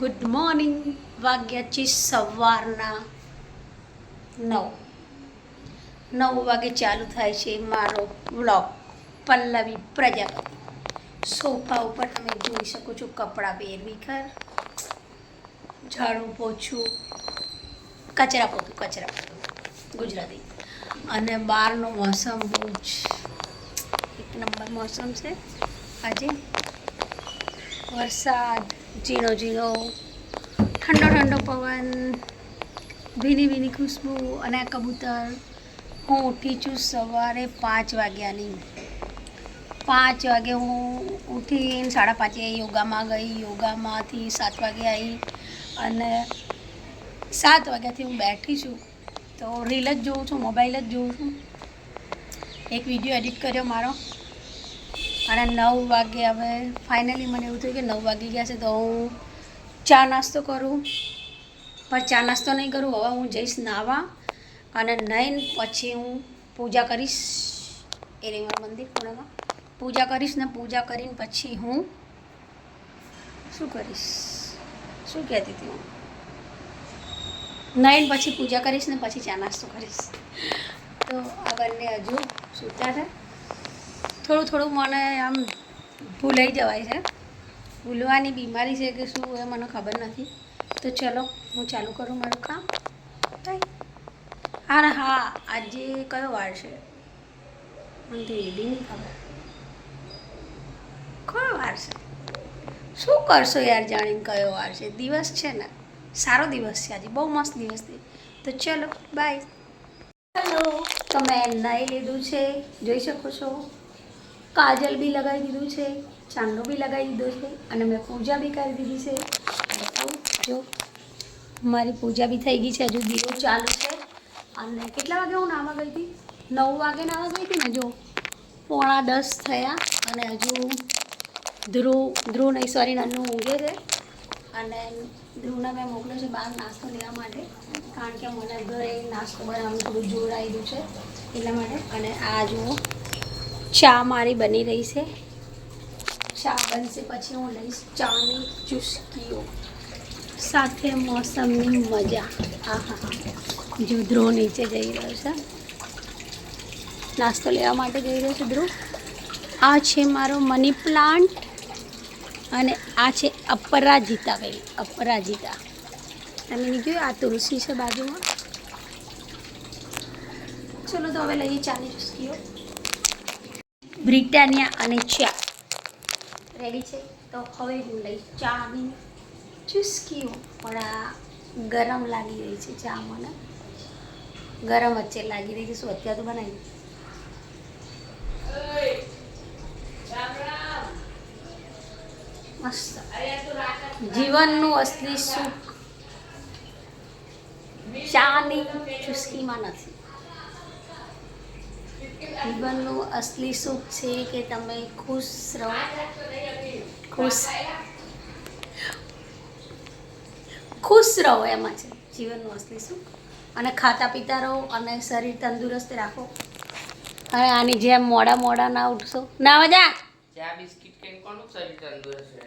Good morning. વાગ્યા છે સવારના 9 વાગે ચાલુ થાય છે મારો વ્લોગ. પલ્લવી પ્રજાપતિ. સોફા ઉપર તમે જોઈ શકો છો કપડાં પહેરવી કર, ઝાડુ પોછું, કચરા પોતું ગુજરાતી. અને બહારનો મોસમ બહુ જ એક નંબર મોસમ છે આજે. વરસાદ, ઝીણો ઝીણો, ઠંડો ઠંડો પવન, ભીની ભીની ખુશ્બુ અને આ કબૂતર. હું ઉઠી છું સવારે 5 વાગ્યાની. 5 વાગે હું ઉઠીને 5:30 યોગામાં ગઈ. યોગામાંથી 7 વાગે આવી અને 7 વાગ્યાથી હું બેઠી છું તો રીલ જ જોઉં છું, મોબાઈલ જ જોઉં છું. એક વિડીયો એડિટ કર્યો મારો અને 9 વાગે હવે ફાઇનલી મને એવું થયું કે 9 વાગી ગયા છે તો હું ચા નાસ્તો કરું. પણ ચા નાસ્તો નહીં કરું, હવે હું જઈશ નાહવા અને નાહીને પછી હું પૂજા કરીશ. એરેવર મંદિર પુણેમાં પૂજા કરીશ ને પૂજા કરીને પછી હું શું કરીશ, શું કહેતી હતી હું, નાહીને પછી પૂજા કરીશ ને પછી ચા નાસ્તો કરીશ. તો આ બંને હજુ સૂતા છે. થોડું મને આમ ભૂલાઈ જવાય છે. ભૂલવાની બીમારી છે કે શું એ મને ખબર નથી. તો ચલો હું ચાલુ કરું મારું કામ. હા આજે કયો વાર છે મને તો એ બી નહીં ખબર. કયો વાર છે, શું કરશો યાર જાણીને કયો વાર છે? દિવસ છે ને, સારો દિવસ છે આજે, બહુ મસ્ત દિવસ છે. તો ચલો બાય. હેલો, તો મેં નાહી લીધું છે, જોઈ શકો છો. કાજલ બી લગાવી દીધું છે, ચાંદલો બી લગાવી દીધો છે અને મેં પૂજા બી કરી દીધી છે. જો મારી પૂજા બી થઈ ગઈ છે. હજુ દીવો ચાલુ છે. અને કેટલા વાગે હું નાહવા ગઈ હતી? 9 વાગે નાહવા ગઈ હતી ને. જો 9:45 થયા અને હજુ ધ્રુવ નહીં, સોરી, નાનું ઊંઘે છે. અને ધ્રુવને મેં મોકલ્યો છે બહાર નાસ્તો લેવા માટે, કારણ કે મને ઘરે નાસ્તો બનાવવાનું થોડું જોર આવી છે એટલા માટે. અને આ જુઓ ચા મારી બની રહી છે. ચા બનશે પછી હું લઈશ ચાની ચુસ્કીઓ સાથે મોસમની મજા. જો ધ્રુવ નીચે જઈ રહ્યો છે, નાસ્તો લેવા માટે જઈ રહ્યો છે ધ્રુવ. આ છે મારો મની પ્લાન્ટ અને આ છે અપરાજિતા. ભાઈ અપરાજિતા તમે નહીં જોયું? આ તુલસી છે બાજુમાં. ચલો તો હવે લઈએ ચાની ચુસ્કીઓ. બ્રિટાનિયા અને ચા રેડી છે. તો હવે હું લઈશ ચાની ચુસ્કીઓ. પણ આ ગરમ લાગી રહી છે ચા, મને ગરમ વચ્ચે લાગી રહી છે. શું અત્યારે તો બનાવી મસ્ત. જીવનનું અસલી સુખ ચાની ચુસ્કીમાં નથી. જીવનનું અસલી સુખ છે કે તમે ખુશ રહો, ખુશ રહો, એમાં છે જીવનનું અસલી સુખ. અને ખાતા પીતા રહો અને શરીર તંદુરસ્ત રાખો. અને આની જેમ મોડા ના ઉઠશો ના મજા. ચા બિસ્કિટ કેમ કોનું શરીર તંદુરસ્ત રહે?